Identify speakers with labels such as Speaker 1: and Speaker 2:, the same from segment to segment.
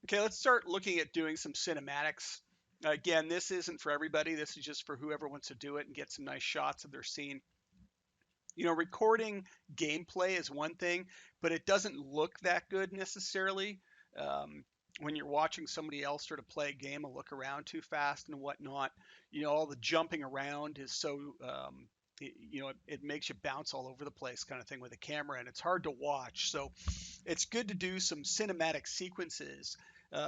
Speaker 1: Okay, let's start looking at doing some cinematics. Again, this isn't for everybody. This is just for whoever wants to do it and get some nice shots of their scene. You know, recording gameplay is one thing, but it doesn't look that good necessarily. Um, when you're watching somebody else sort of play a game and look around too fast and whatnot, you know, all the jumping around is so, you know, it makes you bounce all over the place kind of thing with a camera, and it's hard to watch. So it's good to do some cinematic sequences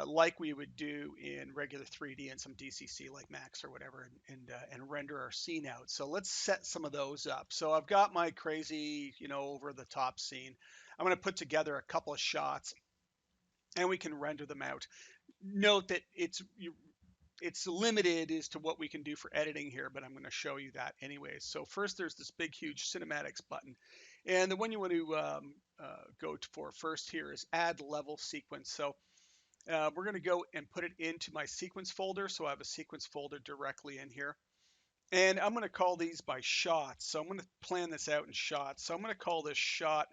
Speaker 1: like we would do in regular 3D and some DCC like Max or whatever, and render our scene out. So let's set some of those up. So I've got my crazy, you know, over the top scene. I'm going to put together a couple of shots and we can render them out. Note that it's limited as to what we can do for editing here, but I'm going to show you that anyways. So first, there's this big, huge cinematics button, and the one you want to go for first here is add level sequence. So we're going to go and put it into my sequence folder. So I have a sequence folder directly in here. And I'm going to call these by shots. So I'm going to plan this out in shots. So I'm going to call this shot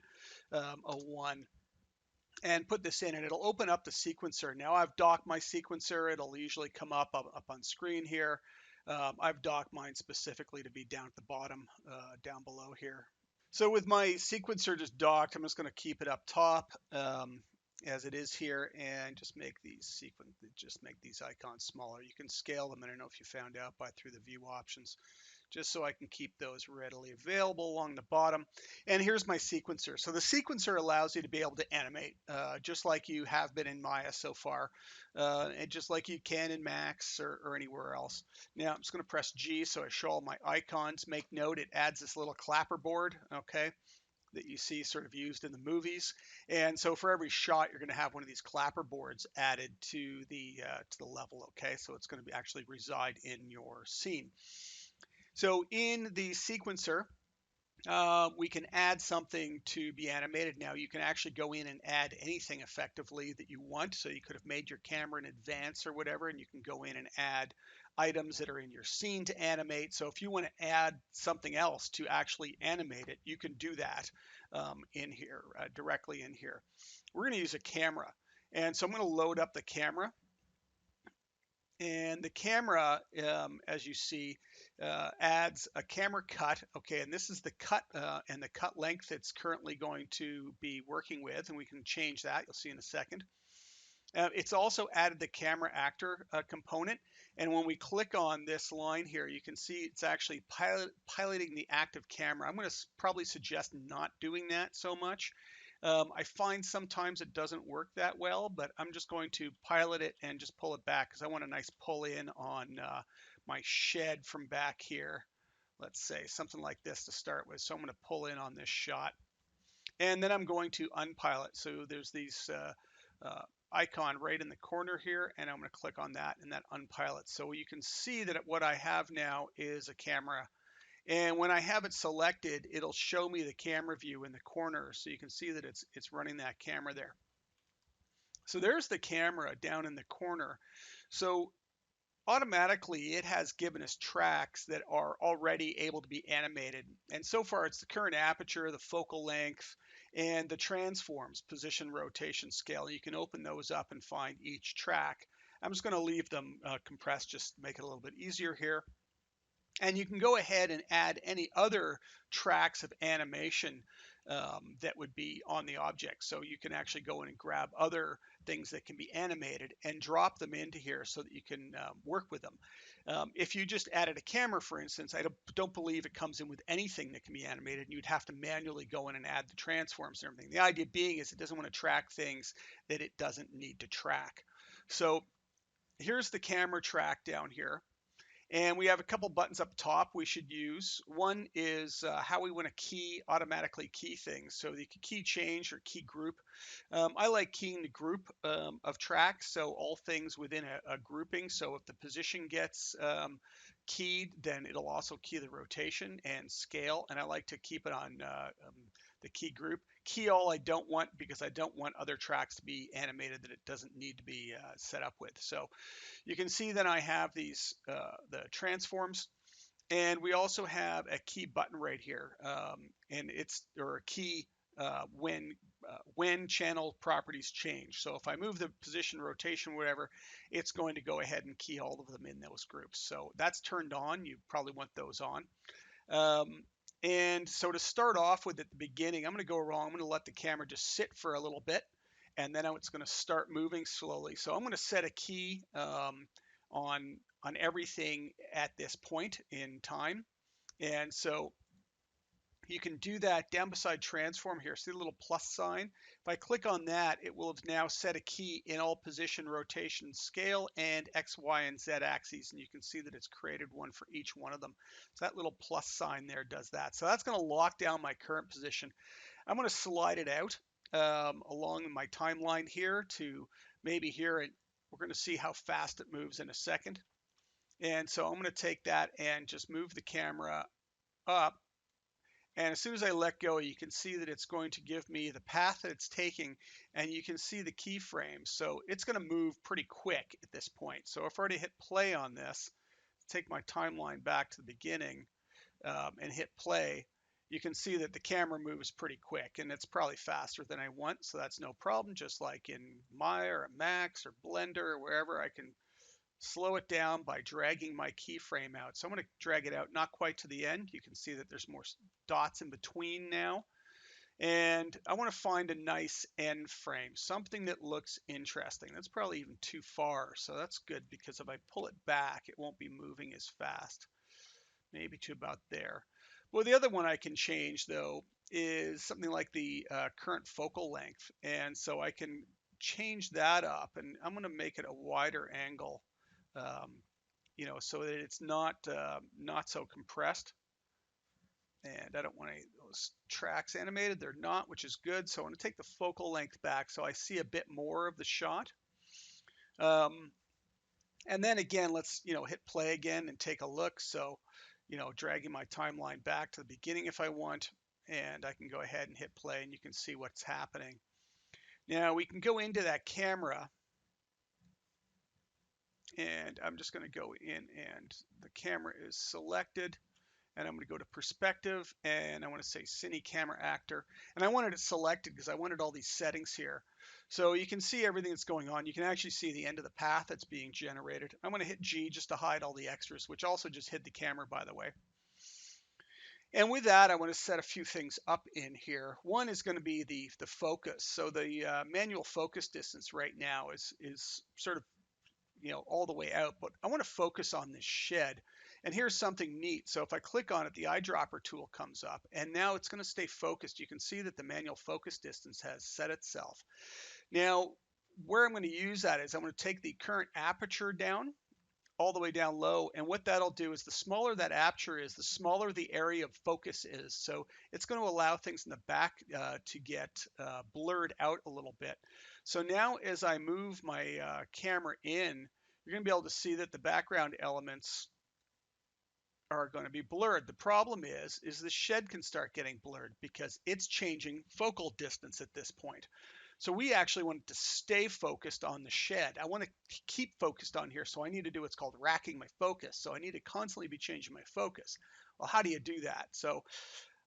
Speaker 1: a 1 and put this in, and it'll open up the sequencer. Now I've docked my sequencer. It'll usually come up on screen here. I've docked mine specifically to be down at the bottom, down below here. So with my sequencer just docked, I'm just going to keep it up top as it is here, and just make these icons smaller. You can scale them. I don't know if you found out through the view options, just so I can keep those readily available along the bottom. And here's my sequencer. So the sequencer allows you to be able to animate just like you have been in Maya so far, and just like you can in Max or anywhere else. Now I'm just going to press G so I show all my icons. Make note it adds this little clapper board, okay, that you see sort of used in the movies. And so for every shot, you're going to have one of these clapper boards added to the level, okay? So it's going to be actually reside in your scene. So in the sequencer, we can add something to be animated. Now you can actually go in and add anything effectively that you want. So you could have made your camera in advance or whatever, and you can go in and add items that are in your scene to animate. So if you want to add something else to actually animate it, you can do that in here, directly in here. We're going to use a camera. And so I'm going to load up the camera. And the camera, as you see, adds a camera cut. Okay, and this is the cut and the cut length it's currently going to be working with, and we can change that. You'll see in a second. It's also added the camera actor component, and when we click on this line here, you can see it's actually piloting the active camera. I'm going to probably suggest not doing that so much. I find sometimes it doesn't work that well, but I'm just going to pilot it and just pull it back because I want a nice pull in on my shed from back here. Let's say something like this to start with. So I'm going to pull in on this shot, and then I'm going to unpilot. So there's these icon right in the corner here, and I'm going to click on that and that unpilot. So you can see that what I have now is a camera. And when I have it selected, it'll show me the camera view in the corner. So you can see that it's running that camera there. So there's the camera down in the corner. So automatically it has given us tracks that are already able to be animated. And so far it's the current aperture, the focal length, and the transforms, position, rotation, scale. You can open those up and find each track. I'm just going to leave them compressed, just to make it a little bit easier here. And you can go ahead and add any other tracks of animation that would be on the object. So you can actually go in and grab other things that can be animated and drop them into here so that you can work with them. If you just added a camera, for instance, I don't believe it comes in with anything that can be animated, and you'd have to manually go in and add the transforms and everything. The idea being is it doesn't want to track things that it doesn't need to track. So here's the camera track down here. And we have a couple buttons up top we should use. One is how we want to automatically key things. So you can key change or key group. I like keying the group of tracks, so all things within a grouping. So if the position gets keyed, then it'll also key the rotation and scale. And I like to keep it on the key group. Key all I don't want because I don't want other tracks to be animated that it doesn't need to be set up with. So you can see that I have these the transforms, and we also have a key button right here, and it's or a key when when channel properties change. So if I move the position, rotation, whatever, it's going to go ahead and key all of them in those groups. So that's turned on. You probably want those on. And so to start off with at the beginning, I'm going to go wrong. I'm going to let the camera just sit for a little bit, and then it's going to start moving slowly. So I'm going to set a key on everything at this point in time. And so you can do that down beside transform here. See the little plus sign? If I click on that, it will have now set a key in all position, rotation, scale, and X, Y, and Z axes. And you can see that it's created one for each one of them. So that little plus sign there does that. So that's going to lock down my current position. I'm going to slide it out along my timeline here to maybe here. And we're going to see how fast it moves in a second. And so I'm going to take that and just move the camera up. And as soon as I let go, you can see that it's going to give me the path that it's taking, and you can see the keyframes. So it's going to move pretty quick at this point. So if I already hit play on this, take my timeline back to the beginning and hit play, you can see that the camera moves pretty quick, and it's probably faster than I want. So that's no problem. Just like in Maya or Max or Blender or wherever, I can slow it down by dragging my keyframe out. So I'm going to drag it out, not quite to the end. You can see that there's more dots in between now. And I want to find a nice end frame, something that looks interesting. That's probably even too far. So that's good, because if I pull it back, it won't be moving as fast. Maybe to about there. Well, the other one I can change, though, is something like the current focal length. And so I can change that up, and I'm going to make it a wider angle, so that it's not so compressed. And I don't want any of those tracks animated. They're not, which is good. So I'm going to take the focal length back so I see a bit more of the shot. And then again, let's hit play again and take a look. So dragging my timeline back to the beginning if I want, and I can go ahead and hit play, and you can see what's happening. Now we can go into that camera, and I'm just going to go in, and the camera is selected, and I'm going to go to perspective, and I want to say Cine Camera Actor, and I wanted it selected because I wanted all these settings here. So you can see everything that's going on. You can actually see the end of the path that's being generated. I'm going to hit G just to hide all the extras, which also just hid the camera, by the way. And with that, I want to set a few things up in here. One is going to be the focus. So the manual focus distance right now is sort of all the way out, but I want to focus on this shed. And here's something neat. So if I click on it, the eyedropper tool comes up, and now it's going to stay focused. You can see that the manual focus distance has set itself. Now, where I'm going to use that is I'm going to take the current aperture down all the way down low, and what that'll do is the smaller that aperture is, the smaller the area of focus is. So it's going to allow things in the back to get blurred out a little bit. So now as I move my camera in, you're going to be able to see that the background elements are going to be blurred. The problem is the shed can start getting blurred because it's changing focal distance at this point. So we actually want to stay focused on the shed. I want to keep focused on here. So I need to do what's called racking my focus. So I need to constantly be changing my focus. Well, how do you do that? So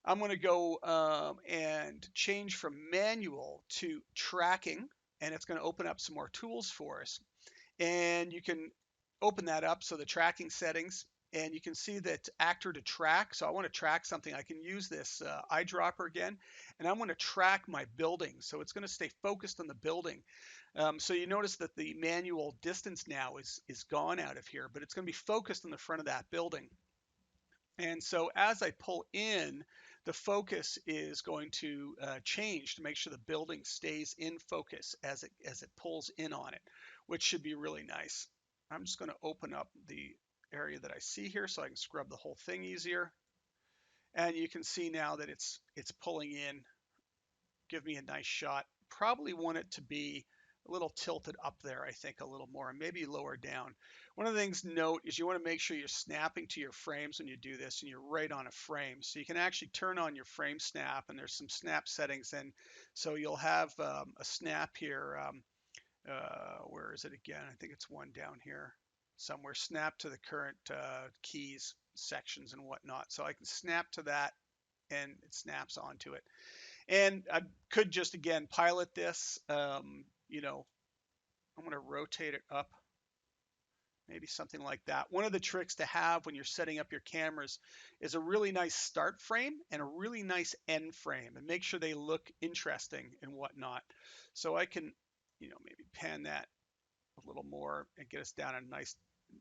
Speaker 1: I'm going to go and change from manual to tracking, and it's going to open up some more tools for us. And you can open that up. So the tracking settings, and you can see that actor to track. So I want to track something. I can use this eyedropper again, and I want to track my building. So it's going to stay focused on the building. So you notice that the manual distance now is gone out of here, but it's going to be focused on the front of that building. And so as I pull in, the focus is going to change to make sure the building stays in focus as it pulls in on it, which should be really nice. I'm just going to open up the area that I see here so I can scrub the whole thing easier. And you can see now that it's pulling in, give me a nice shot. Probably want it to be a little tilted up there, I think, a little more, and maybe lower down. One of the things to note is you want to make sure you're snapping to your frames when you do this, and you're right on a frame. So you can actually turn on your frame snap, and there's some snap settings in. So you'll have a snap here. Where is it again? I think it's one down here somewhere. Snap to the current keys, sections, and whatnot. So I can snap to that, and it snaps onto it. And I could just, again, pilot this. You know, I'm going to rotate it up, maybe something like that. One of the tricks to have when you're setting up your cameras is a really nice start frame and a really nice end frame, and make sure they look interesting and whatnot. So I can, you know, maybe pan that a little more and get us down a nice,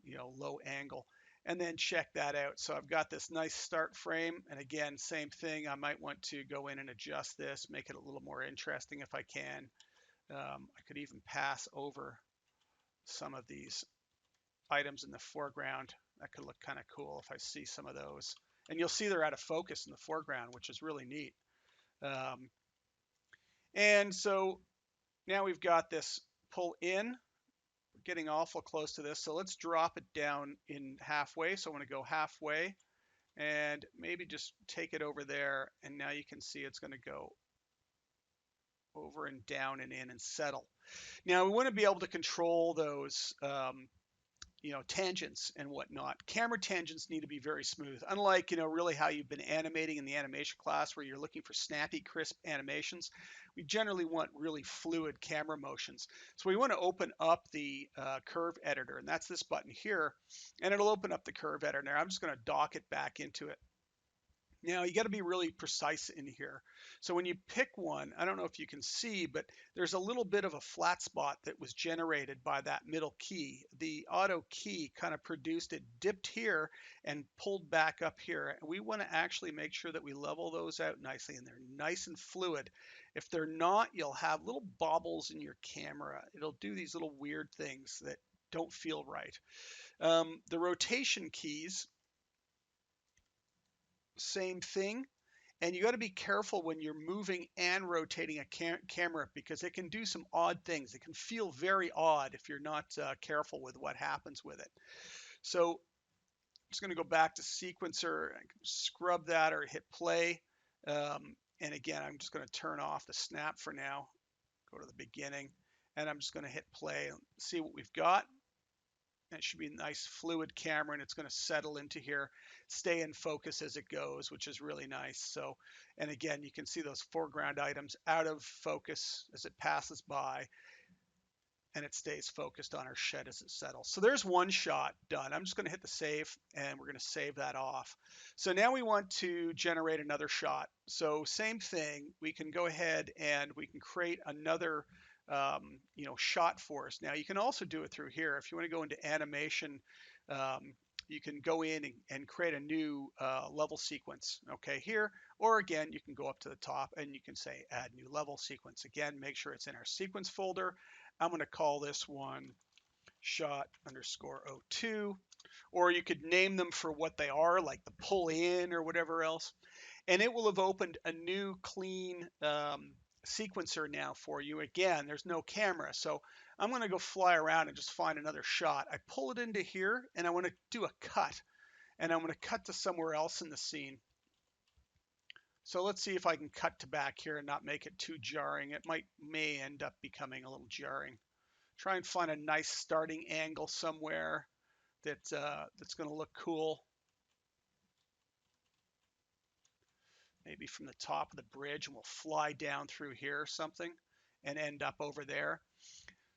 Speaker 1: you know, low angle, and then check that out. So I've got this nice start frame, and again, same thing. I might want to go in and adjust this, make it a little more interesting if I can. I could even pass over some of these items in the foreground. That could look kind of cool if I see some of those. And you'll see they're out of focus in the foreground, which is really neat. Um, and so now we've got this pull in. We're getting awful close to this. So let's drop it down in halfway. So I want to go halfway and maybe just take it over there. And now you can see it's going to go over and down and in and settle. Now we want to be able to control those you know, tangents and whatnot. Camera tangents need to be very smooth. Unlike, you know, really how you've been animating in the animation class where you're looking for snappy, crisp animations, we generally want really fluid camera motions. So we want to open up the curve editor, and that's this button here, and it'll open up the curve editor. I'm just going to dock it back into it. Now you got to be really precise in here. So when you pick one, I don't know if you can see, but there's a little bit of a flat spot that was generated by that middle key. The auto key kind of produced it, dipped here and pulled back up here. And we want to actually make sure that we level those out nicely and they're nice and fluid. If they're not, you'll have little bobbles in your camera. It'll do these little weird things that don't feel right. The rotation keys, same thing. And you got to be careful when you're moving and rotating a camera because it can do some odd things. It can feel very odd if you're not careful with what happens with it. So I'm just going to go back to sequencer, I can scrub that or hit play. And again, I'm just going to turn off the snap for now, go to the beginning, and I'm just going to hit play and see what we've got. It should be a nice fluid camera, and it's going to settle into here, stay in focus as it goes, which is really nice. So, and again, you can see those foreground items out of focus as it passes by, and it stays focused on our shed as it settles. So there's one shot done. I'm just going to hit the save, and we're going to save that off. So now we want to generate another shot. So same thing, we can go ahead and we can create another you know, shot for us. Now you can also do it through here. If you want to go into animation, you can go in and create a new level sequence, okay, here, or again, you can go up to the top and you can say add new level sequence. Again, make sure it's in our sequence folder. I'm going to call this one shot underscore 02, or you could name them for what they are, like the pull in or whatever else. And it will have opened a new clean sequencer now for you. Again, there's no camera. So I'm going to go fly around and just find another shot. I pull it into here and I want to do a cut. And I'm going to cut to somewhere else in the scene. So let's see if I can cut to back here and not make it too jarring. It may end up becoming a little jarring. Try and find a nice starting angle somewhere that's going to look cool. Maybe from the top of the bridge, and we'll fly down through here or something and end up over there.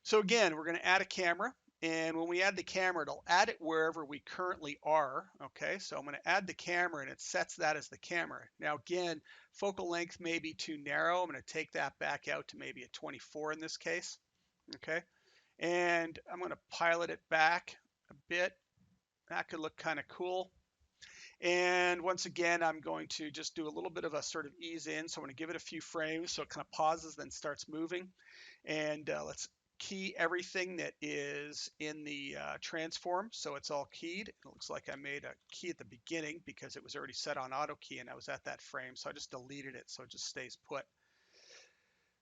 Speaker 1: So again, we're going to add a camera, and when we add the camera, it'll add it wherever we currently are. Okay, so I'm going to add the camera, and it sets that as the camera. Now again, focal length may be too narrow. I'm going to take that back out to maybe a 24 in this case. Okay, and I'm going to pilot it back a bit. That could look kind of cool. And once again, I'm going to just do a little bit of a sort of ease in. So I'm going to give it a few frames so it kind of pauses, then starts moving. And let's key everything that is in the transform. So it's all keyed. It looks like I made a key at the beginning because it was already set on auto key and I was at that frame. So I just deleted it so it just stays put.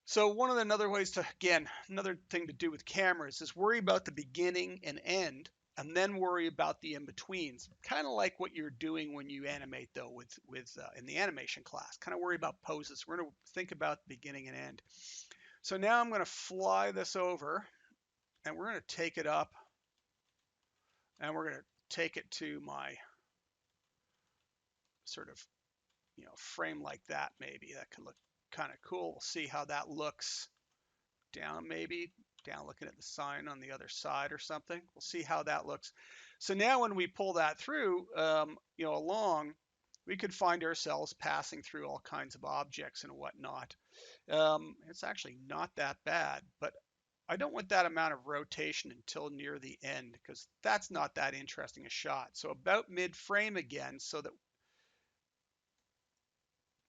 Speaker 1: So one of the other ways to, again, another thing to do with cameras is worry about the beginning and end, and then worry about the in-betweens. Kind of like what you're doing when you animate, though, with in the animation class. Kind of worry about poses. We're going to think about beginning and end. So now I'm going to fly this over, and we're going to take it up, and we're going to take it to my sort of, you know, frame like that. Maybe that could look kind of cool. We'll see how that looks down, maybe down looking at the sign on the other side or something. We'll see how that looks. So now when we pull that through, along, we could find ourselves passing through all kinds of objects and whatnot. It's actually not that bad, but I don't want that amount of rotation until near the end because that's not that interesting a shot. So about mid frame again, so that I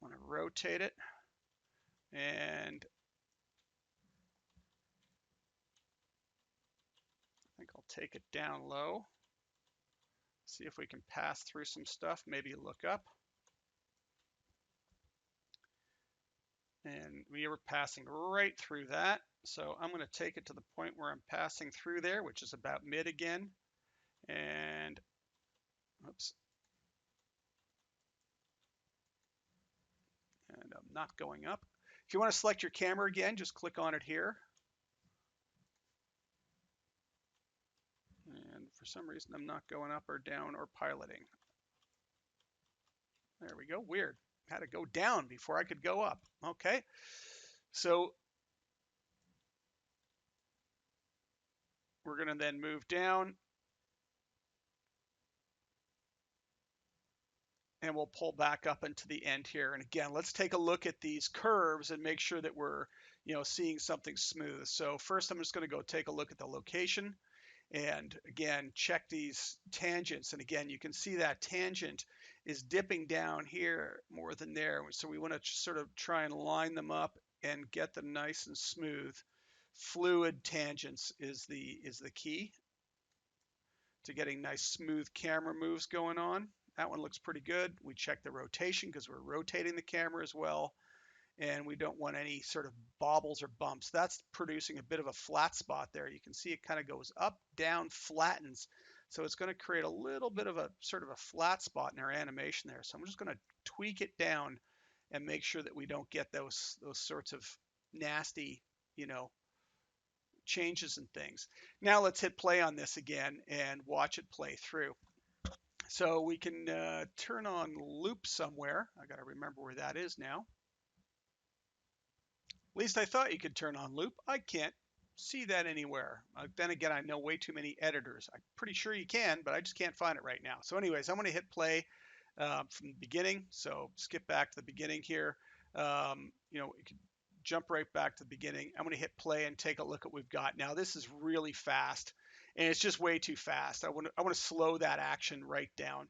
Speaker 1: want to rotate it, and I think I'll take it down low. See if we can pass through some stuff, maybe look up. And we were passing right through that. So I'm going to take it to the point where I'm passing through there, which is about mid again. And oops. And I'm not going up. If you want to select your camera again, just click on it here. And for some reason, I'm not going up or down or piloting. There we go. Weird. Had to go down before I could go up. Okay. So we're going to then move down. And we'll pull back up into the end here. And again, let's take a look at these curves and make sure that we're, seeing something smooth. So first, I'm just going to go take a look at the location. And again, check these tangents. And again, you can see that tangent is dipping down here more than there. So we want to sort of try and line them up and get them nice and smooth. Fluid tangents is the key to getting nice smooth camera moves going on. That one looks pretty good. We check the rotation because we're rotating the camera as well. And we don't want any sort of bobbles or bumps. That's producing a bit of a flat spot there. You can see it kind of goes up, down, flattens. So it's going to create a little bit of a sort of a flat spot in our animation there. So I'm just going to tweak it down and make sure that we don't get those sorts of nasty, changes and things. Now let's hit play on this again and watch it play through. So we can turn on loop somewhere. I got to remember where that is now. At least I thought you could turn on loop. I can't see that anywhere. Then again, I know way too many editors. I'm pretty sure you can, but I just can't find it right now. So anyways, I'm going to hit play from the beginning. So skip back to the beginning here. You can jump right back to the beginning. I'm going to hit play and take a look at what we've got. Now this is really fast, and it's just way too fast. I want to slow that action right down.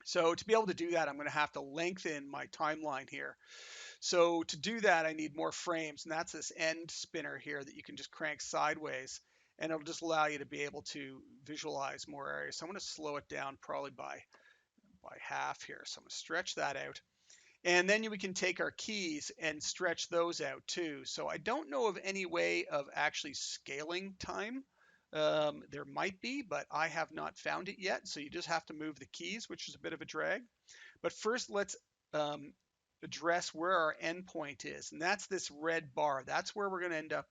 Speaker 1: So to be able to do that, I'm going to have to lengthen my timeline here. So to do that, I need more frames, and that's this end spinner here that you can just crank sideways, and it'll just allow you to be able to visualize more areas. So I'm going to slow it down probably by half here. So I'm going to stretch that out. And then we can take our keys and stretch those out too. So I don't know of any way of actually scaling time. There might be, but I have not found it yet. So you just have to move the keys, which is a bit of a drag. But first, let's address where our endpoint is. And that's this red bar. That's where we're going to end up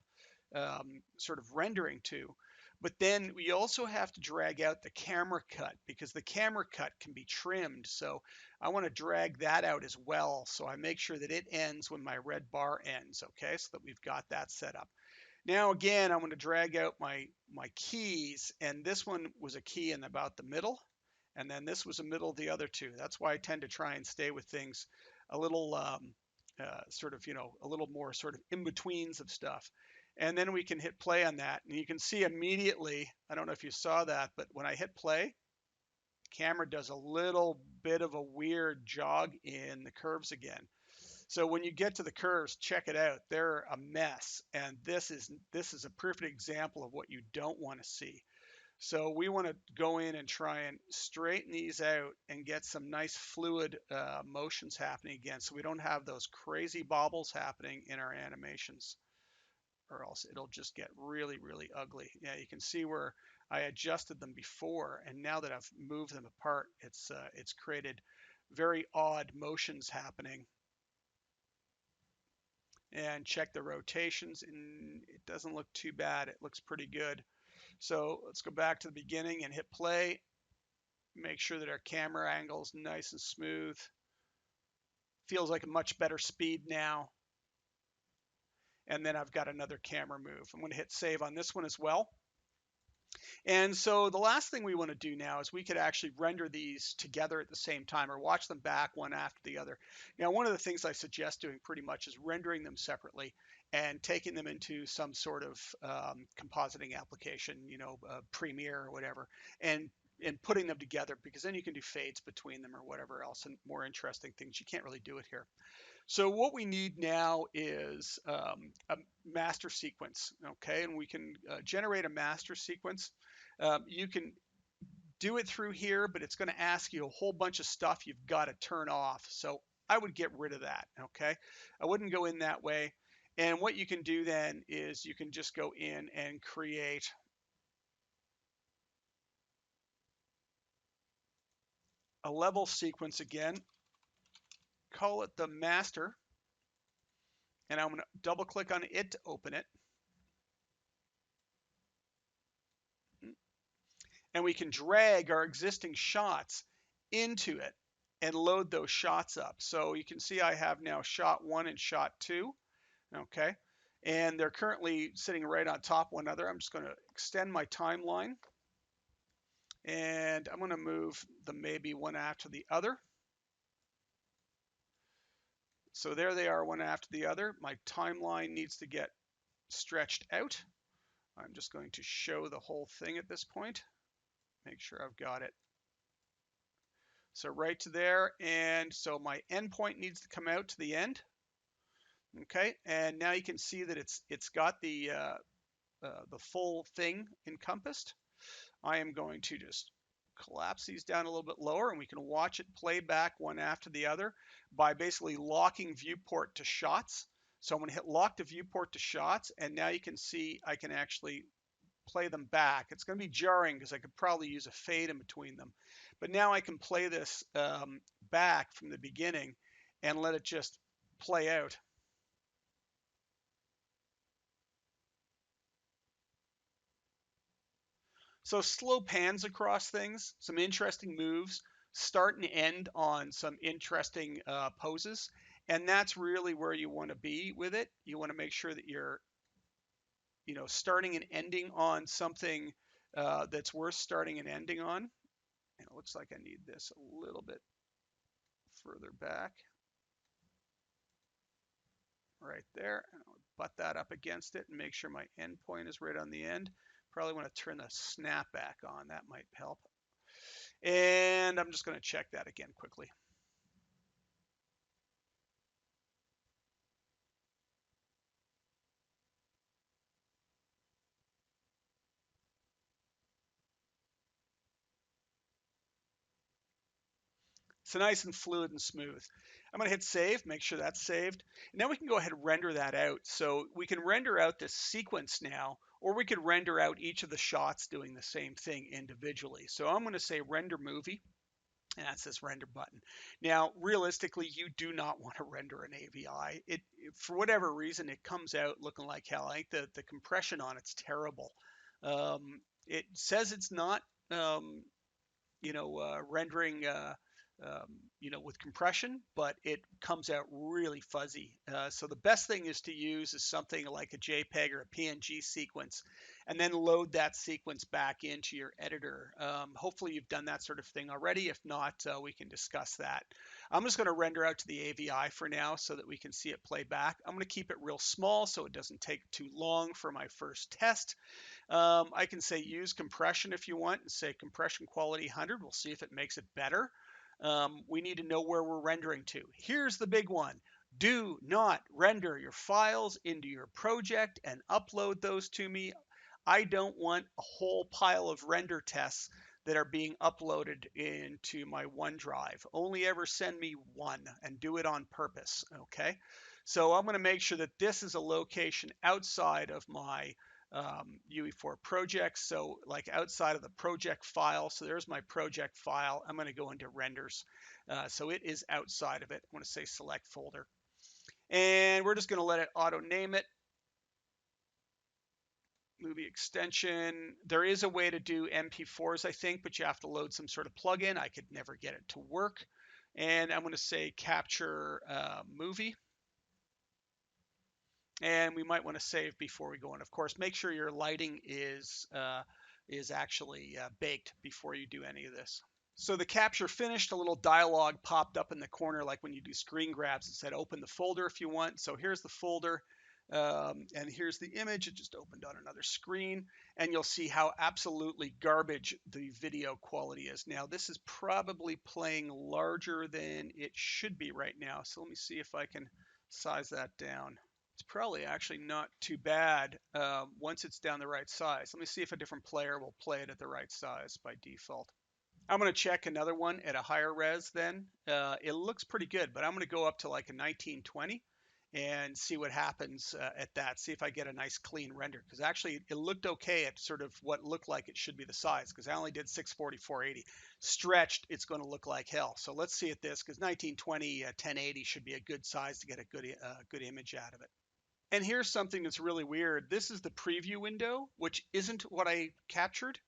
Speaker 1: sort of rendering to. But then we also have to drag out the camera cut because the camera cut can be trimmed. So I want to drag that out as well. So I make sure that it ends when my red bar ends. Okay, so that we've got that set up. Now again, I'm going to drag out my keys, and this one was a key in about the middle, and then this was a middle of the other two. That's why I tend to try and stay with things a little sort of, a little more sort of in-betweens of stuff. And then we can hit play on that. And you can see immediately, I don't know if you saw that, but when I hit play, camera does a little bit of a weird jog in the curves again. So when you get to the curves, check it out. They're a mess. And this is a perfect example of what you don't want to see. So we want to go in and try and straighten these out and get some nice fluid motions happening again, so we don't have those crazy bobbles happening in our animations, or else it'll just get really, really ugly. Yeah, you can see where I adjusted them before, and now that I've moved them apart, it's created very odd motions happening. And check the rotations, and it doesn't look too bad. It looks pretty good. So let's go back to the beginning and hit play. Make sure that our camera angle is nice and smooth. Feels like a much better speed now. and then I've got another camera move. I'm going to hit save on this one as well. And so the last thing we want to do now is we could actually render these together at the same time or watch them back one after the other. Now, one of the things I suggest doing pretty much is rendering them separately and taking them into some sort of compositing application, Premiere or whatever, and putting them together, because then you can do fades between them or whatever else and more interesting things. You can't really do it here. So what we need now is a master sequence, okay? And we can generate a master sequence. You can do it through here, but it's going to ask you a whole bunch of stuff you've got to turn off. So I would get rid of that, okay? I wouldn't go in that way. And what you can do then is you can just go in and create a level sequence again, call it the master, and I'm going to double click on it to open it. And we can drag our existing shots into it and load those shots up. So you can see I have now shot 1 and shot 2, okay? And they're currently sitting right on top of one another. I'm just going to extend my timeline, and I'm going to move them maybe one after the other. So there they are, one after the other. My timeline needs to get stretched out. I'm just going to show the whole thing at this point. Make sure I've got it. So right to there, and so my endpoint needs to come out to the end. Okay, and now you can see that it's got the full thing encompassed. I am going to just collapse these down a little bit lower, and we can watch it play back one after the other by basically locking viewport to shots. So I'm going to hit lock to viewport to shots, and now you can see I can actually play them back. It's going to be jarring because I could probably use a fade in between them. But now I can play this back from the beginning and let it just play out. So slow pans across things, some interesting moves, start and end on some interesting poses. And that's really where you want to be with it. You want to make sure that you're, starting and ending on something that's worth starting and ending on. And it looks like I need this a little bit further back. Right there. And I'll butt that up against it and make sure my endpoint is right on the end. Probably want to turn the snap back on. That might help. And I'm just going to check that again quickly. So nice and fluid and smooth. I'm going to hit save, make sure that's saved. And now we can go ahead and render that out. So we can render out this sequence now, or we could render out each of the shots doing the same thing individually. So I'm going to say render movie. And that's this render button. Now, realistically, you do not want to render an AVI. For whatever reason, it comes out looking like hell. I think the compression on it's terrible. It says it's not, rendering, with compression, but it comes out really fuzzy. So the best thing is to use is something like a JPEG or a PNG sequence, and then load that sequence back into your editor. Hopefully you've done that sort of thing already. If not, we can discuss that. I'm just going to render out to the AVI for now so that we can see it play back. I'm going to keep it real small so it doesn't take too long for my first test. I can say use compression if you want, and say compression quality 100. We'll see if it makes it better. We need to know where we're rendering to. Here's the big one. Do not render your files into your project and upload those to me. I don't want a whole pile of render tests that are being uploaded into my OneDrive. Only ever send me one, and do it on purpose, okay? So I'm going to make sure that this is a location outside of my UE4 projects, so like outside of the project file. So there's my project file. I'm going to go into renders. So it is outside of it. I'm going to say select folder. And we're just going to let it auto name it. Movie extension. There is a way to do MP4s, I think, but you have to load some sort of plugin. I could never get it to work. And I'm going to say capture movie. And we might want to save before we go in. Of course, make sure your lighting is actually baked before you do any of this. So the capture finished, a little dialog popped up in the corner like when you do screen grabs. It said open the folder if you want. So here's the folder, and here's the image. It just opened on another screen, and you'll see how absolutely garbage the video quality is. Now this is probably playing larger than it should be right now. So let me see if I can size that down. It's probably actually not too bad once it's down the right size. Let me see if a different player will play it at the right size by default. I'm going to check another one at a higher res then. It looks pretty good, but I'm going to go up to like a 1920 and see what happens at that. See if I get a nice clean render, because actually it looked okay at sort of what looked like it should be the size, because I only did 640, 480. Stretched, it's going to look like hell. So let's see at this, because 1920, 1080 should be a good size to get a good image out of it. And here's something that's really weird. This is the preview window, which isn't what I captured,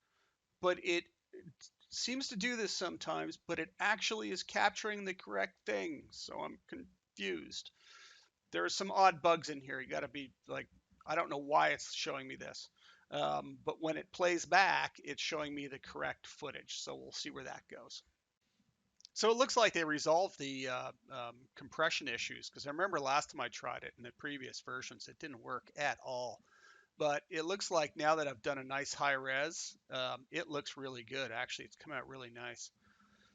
Speaker 1: but it seems to do this sometimes, but it actually is capturing the correct thing. So I'm confused. There are some odd bugs in here. You got to be like, I don't know why it's showing me this. But when it plays back, it's showing me the correct footage. So we'll see where that goes. So it looks like they resolved the compression issues, because I remember last time I tried it in the previous versions, it didn't work at all. But it looks like now that I've done a nice high res, it looks really good. Actually, it's come out really nice.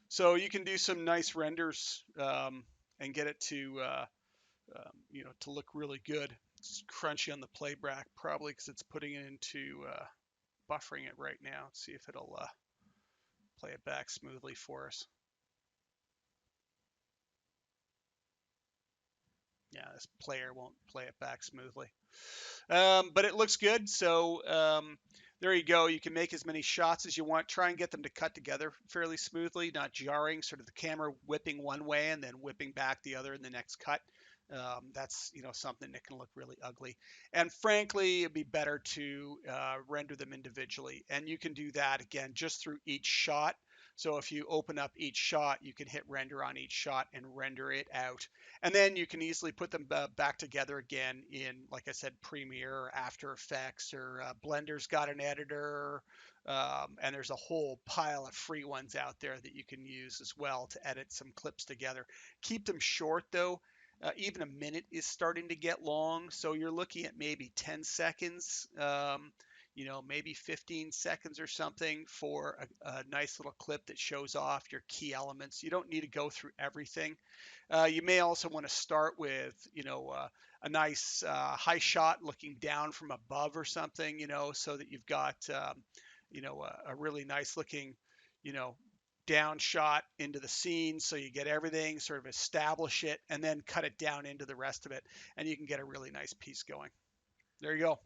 Speaker 1: So you can do some nice renders and get it to to look really good. It's crunchy on the playback probably because it's putting it into buffering it right now. Let's see if it'll play it back smoothly for us. Yeah, this player won't play it back smoothly. But it looks good. So there you go. You can make as many shots as you want. Try and get them to cut together fairly smoothly, not jarring, sort of the camera whipping one way and then whipping back the other in the next cut. That's something that can look really ugly. And frankly, it'd be better to render them individually. And you can do that again just through each shot. So if you open up each shot, you can hit render on each shot and render it out. And then you can easily put them back together again in, like I said, Premiere or After Effects, or Blender's got an editor. And there's a whole pile of free ones out there that you can use as well to edit some clips together. Keep them short though. Even a minute is starting to get long. So you're looking at maybe 10 seconds, maybe 15 seconds or something for a nice little clip that shows off your key elements. You don't need to go through everything. You may also want to start with, a nice high shot looking down from above or something, so that you've got, a really nice looking, you know, down shot into the scene. So you get everything, sort of establish it, and then cut it down into the rest of it. And you can get a really nice piece going. There you go.